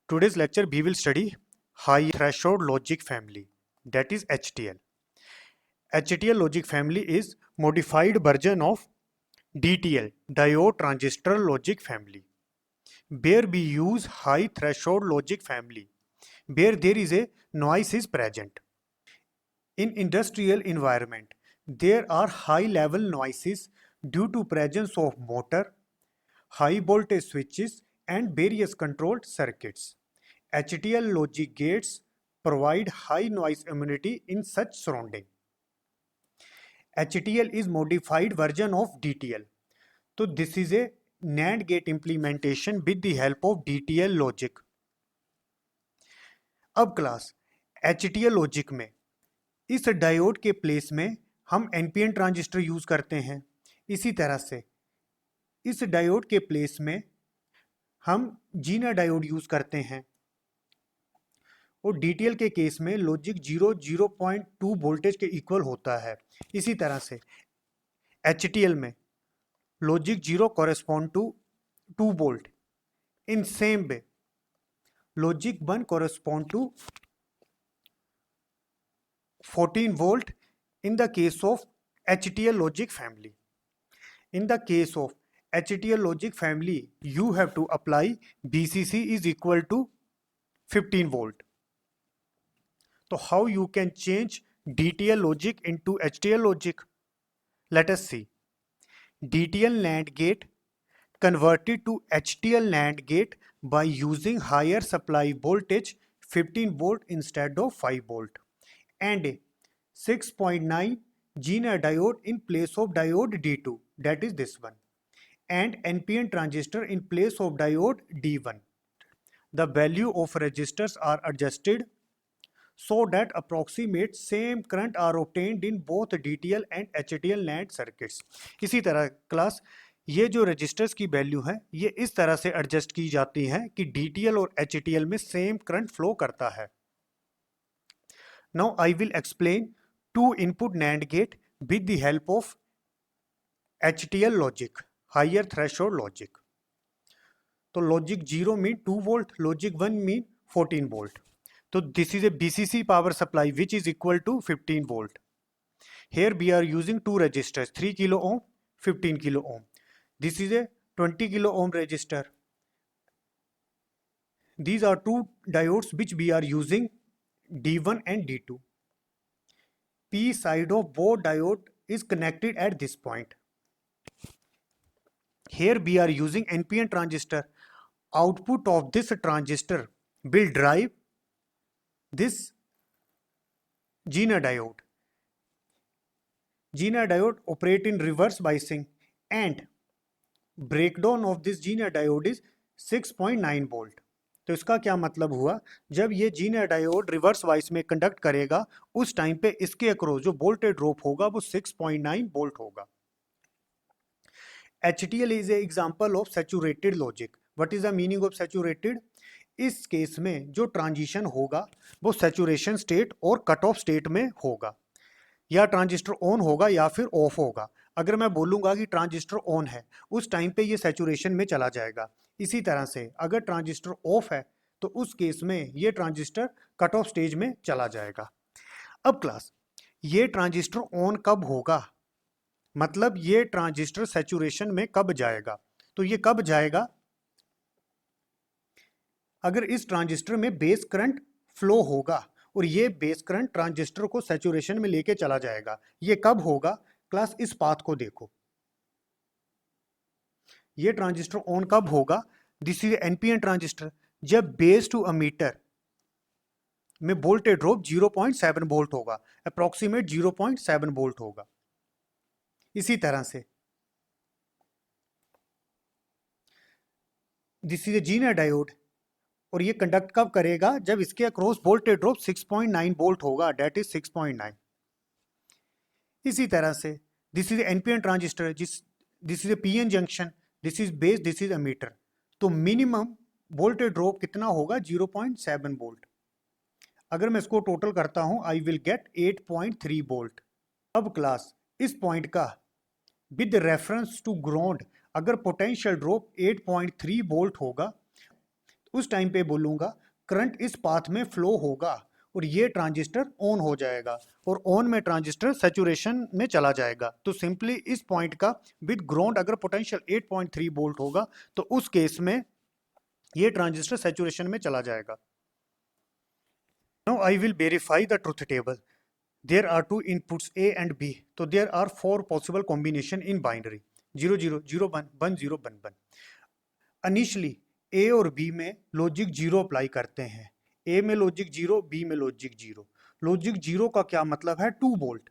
Today's lecture we will study high threshold logic family, that is HTL. HTL logic family is modified version of DTL, diode transistor logic family, where we use high threshold logic family where there is a noise is present. In industrial environment, there are high level noises due to presence of motor, high voltage switches and various controlled circuits. HTL logic gates provide high noise immunity in such surrounding. HTL is modified version of DTL. So this is a NAND gate implementation with the help of DTL logic. अब class HTL logic में इस diode के place में हम NPN transistor use करते हैं। इसी तरह से इस डायोड के प्लेस में हम जीना डायोड यूज करते हैं और DTL के केस में लॉजिक 0.2 वोल्टेज के इक्वल होता है। इसी तरह से HTL में logic 0 correspond to 2 volt. In same way logic 1 correspond to 14 volt in the case of HTL logic family. In the case of HTL logic family, you have to apply VCC is equal to 15 volt. So how you can change DTL logic into HTL logic? Let us see. DTL NAND gate converted to HTL NAND gate by using higher supply voltage 15 volt instead of 5 volt. And a 6.9 Zener diode in place of diode D2, that is this one, and NPN transistor in place of diode D1. The value of resistors are adjusted so that approximate same current are obtained in both DTL and HTL NAND circuits. इसी तरह class ये जो registers की value है ये इस तरह से एडजस्ट की जाती हैं कि DTL और HTL में सेम करंट फ्लो करता है। Now I will explain two input NAND gate with the help of HTL logic, higher threshold logic. So logic 0 mean 2 volt, logic 1 mean 14 volt. So this is a BCC power supply which is equal to 15 volt. Here we are using two resistors, 3 kilo ohm, 15 kilo ohm. This is a 20 kilo ohm resistor. These are two diodes which we are using, D1 and D2. P side of both diode is connected at this point. Here we are using NPN transistor. Output of this transistor will drive this Zener diode. Zener diode operate in reverse biasing and breakdown of this Zener diode is 6.9 volt. तो इसका क्या मतलब हुआ, जब ये Zener diode reverse bias में conduct करेगा उस टाइम पे इसके अक्रॉस जो वोल्टेज ड्रॉप होगा वो 6.9 वोल्ट होगा। HTL is a example of saturated logic. What is the meaning of saturated? इस केस में जो ट्रांजिशन होगा वो सैचुरेशन स्टेट और कट ऑफ स्टेट में होगा, या ट्रांजिस्टर ऑन होगा या फिर ऑफ होगा। अगर मैं बोलूंगा कि ट्रांजिस्टर ऑन है उस टाइम पे ये सैचुरेशन में चला जाएगा। इसी तरह से अगर ट्रांजिस्टर ऑफ है तो उस केस में ये ट्रांजिस्टर कट ऑफ स्टेज में चला जाएगा। अब क्लास ये ट्रांजिस्टर ऑन कब होगा, मतलब ये ट्रांजिस्टर सैचुरेशन में कब जाएगा? तो ये कब जाएगा, अगर इस ट्रांजिस्टर में बेस करंट फ्लो होगा और ये बेस करंट ट्रांजिस्टर को सैचुरेशन में लेके चला जाएगा। ये कब होगा क्लास? इस पाथ को देखो, ये ट्रांजिस्टर ऑन कब होगा? This is NPN transistor. जब बेस टू अमीटर में वोल्टेज ड्रॉप 0.7 वोल्ट होगा, अप्रोक्सीमेट 0.7 वोल्ट होगा। इसी तरह से this is A Zener diode और ये कंडक्ट कब करेगा? जब इसके अक्रॉस वोल्टेज ड्रॉप 6.9 वोल्ट होगा, डेट इज 6.9। इसी तरह से this is NPN transistor, this is A PN junction, this is base, this is ammeter. तो मिनिमम वोल्टेज ड्रॉप कितना होगा? 0.7 वोल्ट। अगर मैं इसको टोटल करता हूं आई विल गेट 8.3 वोल्ट। अब क्लास इस पॉइंट का विद रेफरेंस टू ग्राउंड अगर पोटेंशियल ड्रॉप 8.3 वोल्ट होगा उस टाइम पे बोलूँगा करंट इस पाथ में फ्लो होगा और ये ट्रांजिस्टर ऑन हो जाएगा और ऑन में ट्रांजिस्टर सैचुरेशन में चला जाएगा। तो सिंपली इस पॉइंट का विद ग्राउंड अगर पोटेंशियल 8.3 वोल्ट होगा तो उस केस में ये ट्रांजिस्टर सैचुरेशन में चला जाएगा। Now I will verify the truth table. There are two inputs A and B. So there are four possible combination in binary 0 0 0 1 1 0 1 1. Initially A और B में लॉजिक 0 अप्लाई करते हैं। A में लॉजिक 0, B में logic 0। Logic 0 का क्या मतलब है? 2 volt.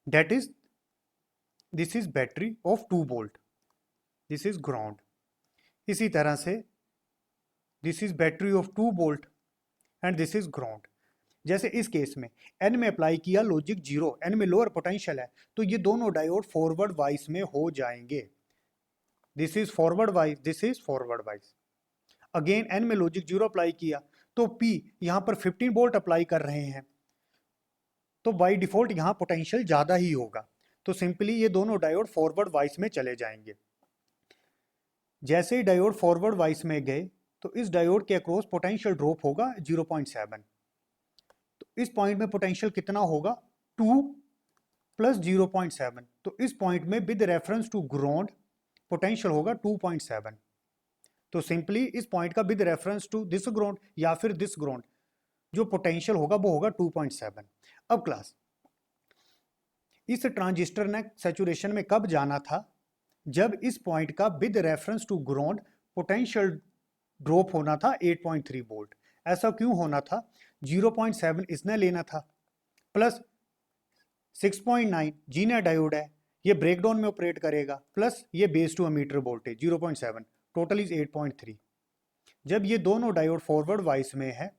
That is this is battery of 2 volt. This is ground। इसी तरह से this is battery of 2 volt and this is ground। जैसे इस केस में N में अप्लाई किया लॉजिक 0, N में लोअर पोटेंशियल है तो ये दोनों डायोड फॉरवर्ड वाइस में हो जाएंगे। This is forward bias, this is forward bias. Again N में लॉजिक 0 अप्लाई किया तो P यहां पर 15 वोल्ट अप्लाई कर रहे हैं तो बाय डिफॉल्ट यहां पोटेंशियल ज्यादा ही होगा। तो सिंपली ये दोनों डायोड फॉरवर्ड वाइस में चले जाएंगे। जैसे ही डायोड फॉरवर्ड वाइस में गए तो इस डायोड के अक्रॉस पोटेंशियल ड्रॉप होगा 0.7। तो इस पॉइंट में पोटेंशियल कितना होगा? 2 प्लस 0.7। तो इस पॉइंट में with reference to ground potential होगा 2.7। तो सिंपली इस पॉइंट का with reference to this ground या फिर दिस ग्राउंड जो पोटेंशियल होगा वो होगा 2.7। अब क्लास इस ट्रांजिस्टर ने सैचुरेशन में कब जाना था? जब इस पॉइंट का with reference to ground potential drop होना था 8.3 वोल्ट। ऐसा क्यों होना था? 0.7 इसने लेना था प्लस 6.9 जीना डायोड है, ये ब्रेकडाउन में ऑपरेट करेगा प्लस ये base to emitter voltage 0.7, total is 8.3। जब ये दोनों डायोड फॉरवर्ड वाइस में है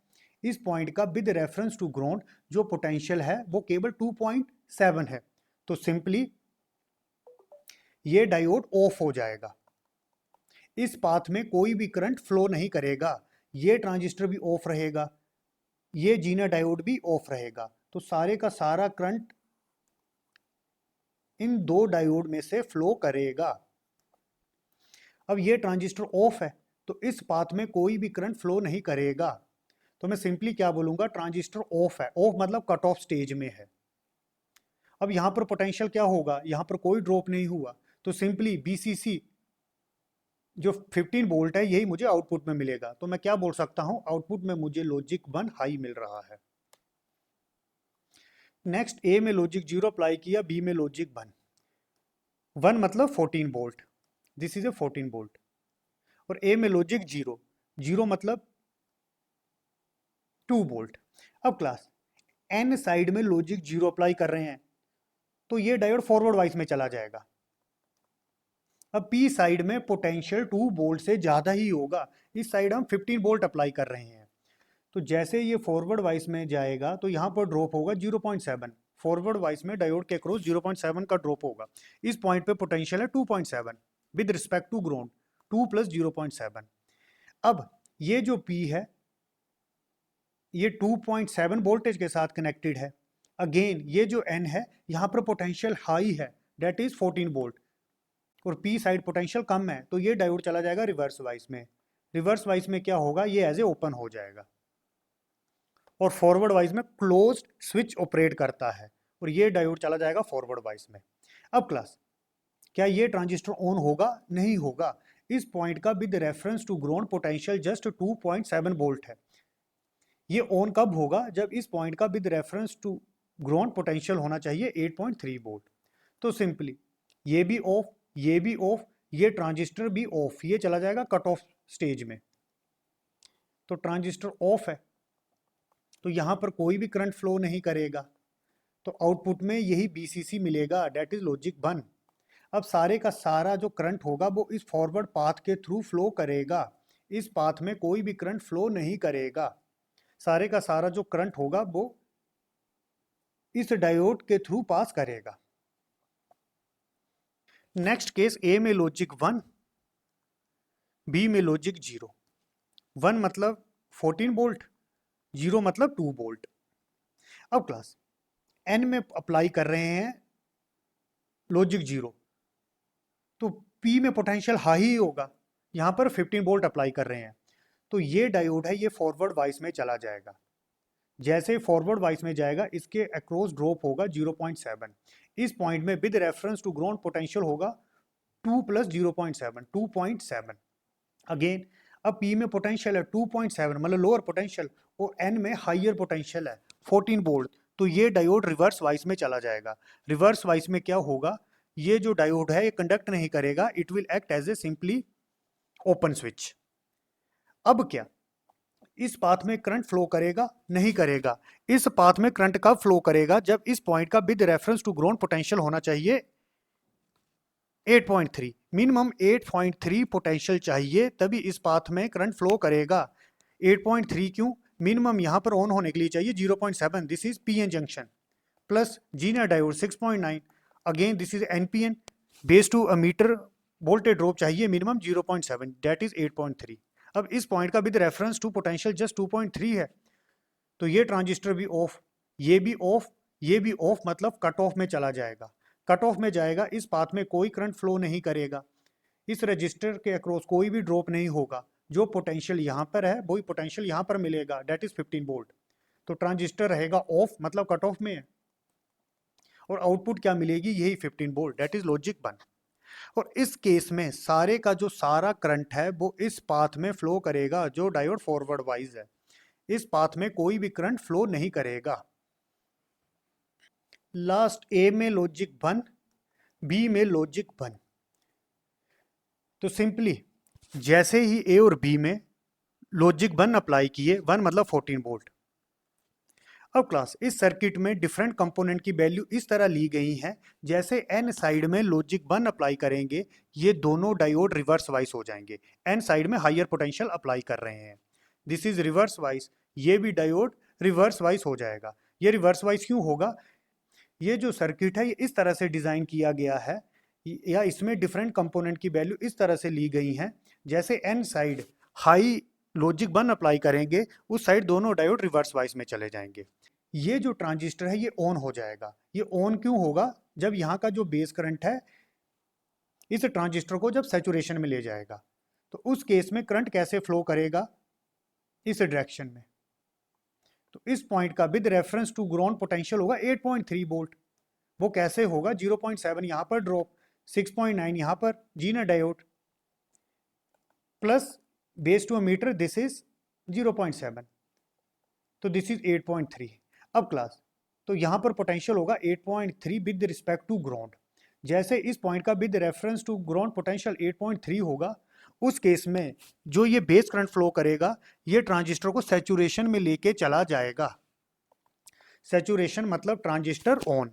इस पॉइंट का विद रेफरेंस टू ग्राउंड जो पोटेंशियल है वो केवल 2.7 है। तो सिंपली ये डायोड ऑफ हो जाएगा। इस पाथ में कोई भी करंट फ्लो नहीं करेगा, ये ट्रांजिस्टर भी ऑफ रहेगा, ये जीना डायोड भी ऑफ रहेगा। तो सारे का सारा करंट इन दो डायोड में से फ्लो करेगा। अब ये ट्रांजिस्टर ऑफ है तो इस पाथ में कोई भी करंट फ्लो नहीं करेगा। तो मैं सिंपली क्या बोलूंगा? ट्रांजिस्टर ऑफ है। ऑफ मतलब कट ऑफ स्टेज में है। अब यहां पर पोटेंशियल क्या होगा? यहां पर कोई ड्रॉप नहीं हुआ तो सिंपली बीसीसी जो 15 वोल्ट है यही मुझे आउटपुट में मिलेगा। तो मैं क्या बोल सकता हूं? आउटपुट में मुझे लॉजिक 1 हाई मिल रहा है। नेक्स्ट ए में लॉजिक 0 अप्लाई किया, बी में लॉजिक 1 मतलब 14 volt, this is A 14 volt. और ए में लॉजिक 0 मतलब 2 वोल्ट। अब क्लास एन साइड में लॉजिक 0 अप्लाई कर रहे हैं तो ये डायोड फॉरवर्ड वाइस में चला जाएगा। अब पी साइड में पोटेंशियल 2 वोल्ट से ज्यादा ही होगा, इस साइड हम 15 वोल्ट अप्लाई कर रहे हैं। तो जैसे ये फॉरवर्ड वाइस में जाएगा तो यहाँ पर ड्रॉप होगा 0.7। फॉरवर्ड वाइस में डायोड के क्रॉस 0.7 का ड्रॉप होगा। इस पॉइंट पे पोटेंशियल है 2.7 with respect to ground, 2 plus 0.7। अब ये जो P है ये 2.7 वोल्टेज के साथ कनेक्टेड है। अगेन ये जो N है यहाँ पर पोटेंशियल हाई है, डेट इज 14 वोल्ट और P साइड पोटेंशियल कम है तो ये डायोड चला जाएगा रिवर्स वाइस में। रिवर्स वाइस में क्या होगा? ये एज ए ओपन हो जाएगा और फॉरवर्ड वाइस में क्लोज्ड स्विच ऑपरेट करता है और ये डायोड चला जाएगा फॉरवर्ड वाइस में। अब क्लास क्या ये ट्रांजिस्टर ऑन होगा? नहीं होगा। इस पॉइंट का with reference to ground potential just 2.7 volt है। ये ऑन कब होगा? जब इस पॉइंट का with reference to ground potential होना चाहिए 8.3 वोल्ट। तो सिंपली ये भी ऑफ, ये भी ऑफ, ये ट्रांजिस्टर भी ऑफ, ये चला जाएगा कट ऑफ स्टेज में। तो ट्रांजिस्टर ऑफ है तो यहां पर कोई भी करंट फ्लो नहीं करेगा तो आउटपुट में यही बीसीसी मिलेगा, डेट इज लॉजिक 1। अब सारे का सारा जो करंट होगा वो इस फॉरवर्ड पाथ के थ्रू फ्लो करेगा, इस पाथ में कोई भी करंट फ्लो नहीं करेगा। सारे का सारा जो करंट होगा वो इस डायोड के थ्रू पास करेगा। नेक्स्ट केस ए में लॉजिक 1, बी में लॉजिक 0। 1 मतलब 14 वोल्ट, 0 मतलब 2 वोल्ट। अब क्लास एन में अप्लाई कर रहे हैं लॉजिक 0 तो पी में पोटेंशियल हाई ही होगा, यहां पर 15 वोल्ट अप्लाई कर रहे हैं तो ये डायोड है, ये फॉरवर्ड वाइस में चला जाएगा। जैसे फॉरवर्ड वाइस में जाएगा, इसके अक्रॉस ड्रॉप होगा 0.7। इस पॉइंट में with reference to ground potential होगा 2 प्लस 0.7, 2.7। अगेन अब P में पोटेंशियल है 2.7 मतलब लोअर पोटेंशियल, और N में हाइयर पोटेंशियल है 14 वोल्ट। तो ये डायोड रिवर्स वाइस में चला जाएगा। रिवर्स वाइस में क्या होगा, ये जो डायोड है ये कंडक्ट नहीं करेगा, it will act as a simply open switch. अब क्या इस पाथ में करंट फ्लो करेगा? नहीं करेगा। इस पाथ में करंट कब फ्लो करेगा? जब इस पॉइंट का with reference to ground potential होना चाहिए 8.3, मिनिमम 8.3 पोटेंशियल चाहिए, तभी इस पाथ में करंट फ्लो करेगा। 8.3 क्यों? मिनिमम यहां पर ऑन होने के लिए चाहिए 0.7, this is PN junction, plus zener diode 6.9, again this is NPN, base to a metre voltage drop चाहिए मिनिमम 0.7, दैट इज 8.3। अब इस पॉइंट का with reference to potential just 2.3 है, तो ये ट्रांजिस्टर भी ऑफ, ये भी ऑफ, ये भी ऑफ, मतलब कट ऑफ में चला जाएगा। कट ऑफ में जाएगा, इस पाथ में कोई करंट फ्लो नहीं करेगा, इस रजिस्टर के अक्रॉस कोई भी ड्रॉप नहीं होगा। जो पोटेंशियल यहाँ पर है वही पोटेंशियल यहाँ पर मिलेगा, डेट इज 15 वोल्ट। तो ट्रांजिस्टर रहेगा ऑफ, मतलब कट ऑफ में है, और आउटपुट क्या मिलेगी? यही 15 वोल्ट, डेट इज लॉजिक 1। और इस केस में सारे का जो सारा करंट है वो इस पाथ में फ्लो करेगा, जो डायोड फॉरवर्ड वाइज है। इस पाथ में कोई भी करंट फ्लो नहीं करेगा। लास्ट ए में लॉजिक 1, बी में लॉजिक 1। तो सिंपली जैसे ही ए और बी में लॉजिक 1 अप्लाई किए, 1 मतलब 14 वोल्ट। अब क्लास इस सर्किट में डिफरेंट कंपोनेंट की वैल्यू इस तरह ली गई है, जैसे एन साइड में लॉजिक 1 अप्लाई करेंगे ये दोनों डायोड रिवर्स वाइस हो जाएंगे। एन साइड में हायर पोटेंशियल अप्लाई कर रहे हैं, दिस इज रिवर्स वाइस, ये भी डायोड रिवर्स वाइस हो जाएगा। ये रिवर्स वाइस क्यों होगा? ये जो सर्किट है ये इस तरह से डिजाइन किया गया है, या इसमें डिफरेंट कंपोनेंट की वैल्यू इस तरह से ली गई है, जैसे N side high logic 1 apply करेंगे, उस साइड दोनों डायोड रिवर्स वाइस में चले जाएंगे। ये जो ट्रांजिस्टर है ये ऑन हो जाएगा। ये ऑन क्यों होगा? जब यहाँ का जो बेस करंट है इस ट्रांजिस्टर को जब सैचुरेशन में ले जाएगा, तो उस केस में करंट कैसे फ्लो करेगा? इस डायरेक्शन में। तो इस पॉइंट का with reference to ground potential होगा 8.3 वोल्ट। वो कैसे होगा? 0.7 यहाँ पर ड्रॉप, 6.9 यहाँ पर Zener diode, plus base to a meter this is 0.7, तो दिस इज 8.3। अब क्लास तो यहाँ पर पोटेंशियल होगा 8.3 विद रिस्पेक्ट टू ग्राउंड। जैसे इस पॉइंट का with reference to ground potential 8.3 होगा, उस केस में जो ये बेस करंट फ्लो करेगा ये ट्रांजिस्टर को सैचुरेशन में लेके चला जाएगा। सैचुरेशन मतलब ट्रांजिस्टर ऑन।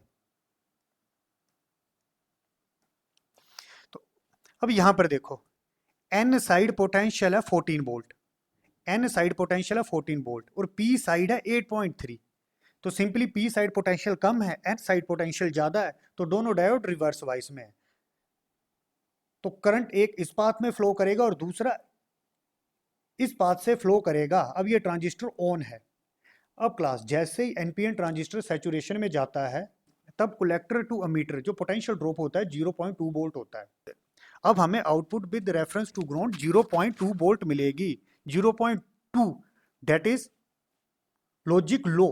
तो अब यहां पर देखो, एन साइड पोटेंशियल है 14 वोल्ट, एन साइड पोटेंशियल है 14 वोल्ट और पी साइड है 8.3। तो सिंपली पी साइड पोटेंशियल कम है, एन साइड पोटेंशियल ज्यादा है, तो दोनों डायोड रिवर्स वाइस में है। तो करंट एक इस पाथ में फ्लो करेगा और दूसरा इस पाथ से फ्लो करेगा। अब ये ट्रांजिस्टर ऑन है। अब क्लास जैसे ही एनपीएन ट्रांजिस्टर सैचुरेशन में जाता है, तब कलेक्टर टू अमीटर जो पोटेंशियल ड्रॉप होता है 0.2 वोल्ट होता है। अब हमें output with reference to ground 0.2 volt मिलेगी। 0.2 दैट इज लॉजिक लो,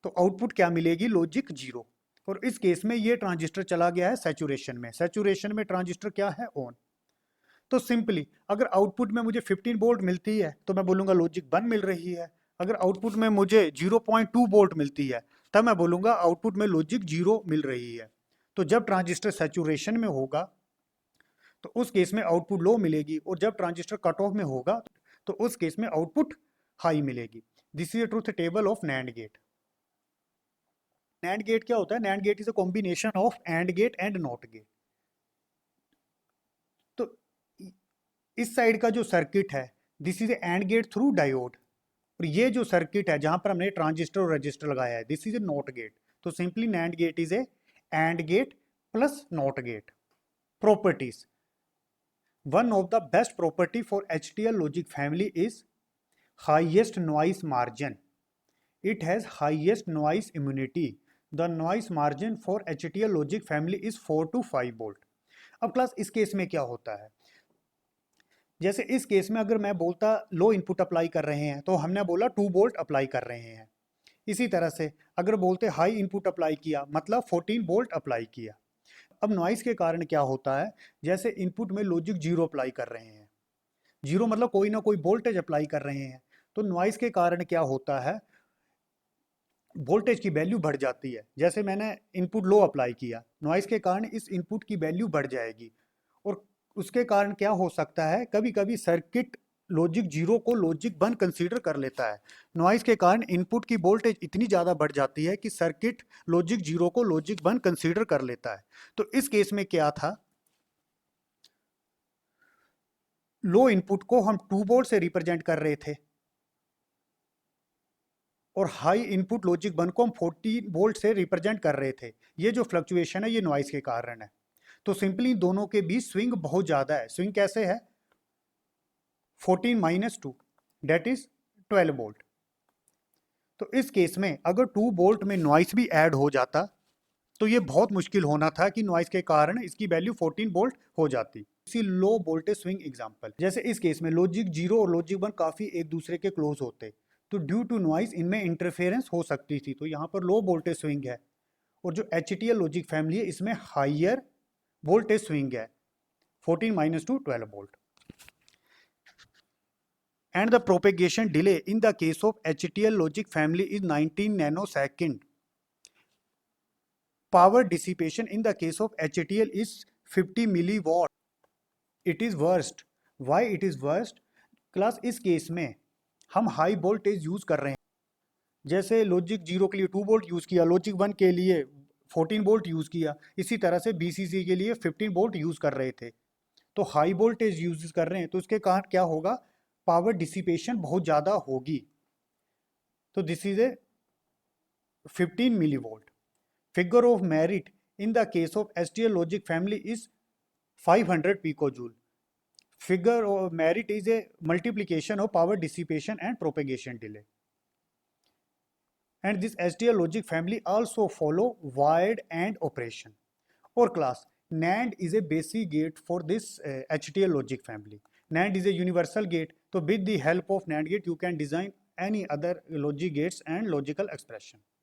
तो आउटपुट क्या मिलेगी? लॉजिक 0। और इस केस में ये ट्रांजिस्टर चला गया है सैचुरेशन में। सैचुरेशन में ट्रांजिस्टर क्या है? ऑन। तो सिंपली अगर आउटपुट में मुझे 15 वोल्ट मिलती है तो मैं बोलूंगा लॉजिक 1 मिल रही है। अगर आउटपुट में मुझे 0.2 वोल्ट मिलती है तब मैं बोलूंगा आउटपुट में लॉजिक 0 मिल रही है। तो जब ट्रांजिस्टर सैचुरेशन में होगा तो उस केस में आउटपुट लो मिलेगी, और जब ट्रांजिस्टर कट ऑफ में होगा तो उस केस में आउटपुट हाई मिलेगी। This is truth table of NAND gate. NAND gate क्या होता है? NAND gate is a combination of and gate and not gate. तो इस साइड का जो सर्किट है this is and gate through diode, और ये जो सर्किट है जहां पर हमने ट्रांजिस्टर और रजिस्टर लगाया है this is a NOT gate. तो simply NAND gate is a AND gate plus NOT gate. Properties, one of the best property for HTL logic family is highest noise margin. It has highest noise immunity. The noise margin for HTL logic family is 4 to 5 volt. अब class इस case में क्या होता है? जैसे इस case में अगर मैं बोलता लो इनपुट अप्लाई कर रहे हैं तो हमने बोला 2 वोल्ट अप्लाई कर रहे हैं। इसी तरह से अगर बोलते हाई इनपुट अप्लाई किया मतलब 14 वोल्ट अप्लाई किया। अब नॉइस के कारण क्या होता है, जैसे इनपुट में लॉजिक जीरो अप्लाई कर रहे हैं, जीरो मतलब कोई ना कोई वोल्टेज अप्लाई कर रहे हैं, तो नॉइस के कारण क्या होता है, वोल्टेज की वैल्यू बढ़ जाती है। जैसे मैंने इनपुट लो अप्लाई किया, नॉइस के कारण इस इनपुट की वैल्यू बढ़ जाएगी और उसके कारण क्या हो सकता है, कभी कभी सर्किट लॉजिक जीरो को लॉजिक वन कंसीडर कर लेता है। नॉइस के कारण इनपुट की वोल्टेज इतनी ज़्यादा बढ़ जाती है कि सर्किट लॉजिक जीरो को लॉजिक वन कंसीडर कर लेता है। तो इस केस में क्या था, लो इनपुट को हम 2 वोल्ट से रिप्रेजेंट कर रहे थे और हाई इनपुट लॉजिक 1 को हम 14 वोल्ट से रिप्रेजेंट कर रहे थे। ये जो फ्लक्चुएशन है ये नॉइस के कारण है। तो सिंपली दोनों के बीच स्विंग बहुत ज़्यादा है। स्विंग कैसे है, 14 माइनस 2 डेट इज 12 वोल्ट। तो इस केस में अगर 2 वोल्ट में नॉइस भी ऐड हो जाता तो ये बहुत मुश्किल होना था कि नॉइस के कारण इसकी वैल्यू 14 वोल्ट हो जाती। इसी लो वोल्टेज स्विंग एग्जांपल, जैसे इस केस में लॉजिक जीरो और लॉजिक वन काफ़ी एक दूसरे के क्लोज होते, तो ड्यू टू नॉइस इनमें इंटरफेरेंस हो सकती थी, तो यहाँ पर लो वोल्टेज स्विंग है। और जो एच लॉजिक फैमिली है इसमें हाइयर वोल्टेज स्विंग है, 14 minus two 12 volt. And the propagation delay in the case of HTL logic family is 19 nanosecond. Power dissipation in the case of HTL is 50 milliwatt. It is worst. Why it is worst? Class इस case में हम high voltage use कर रहे हैं, जैसे logic zero के लिए 2 volt use किया, लॉजिक वन के लिए 14 वोल्ट यूज किया, इसी तरह से बीसीसी के लिए 15 वोल्ट यूज कर रहे थे। तो हाई वोल्टेज यूज कर रहे हैं तो उसके कारण क्या होगा, पावर डिसिपेशन बहुत ज़्यादा होगी। तो this is A 15 millivolt. Figure of merit in the case of STL logic family is 500 picojoule. Figure of merit is a multiplication of power dissipation and propagation delay. And this STL logic family also follow wired AND operation. Or class, NAND is a basic gate for this HTL logic family. NAND is a universal gate. So with the help of NAND gate, you can design any other logic gates and logical expression.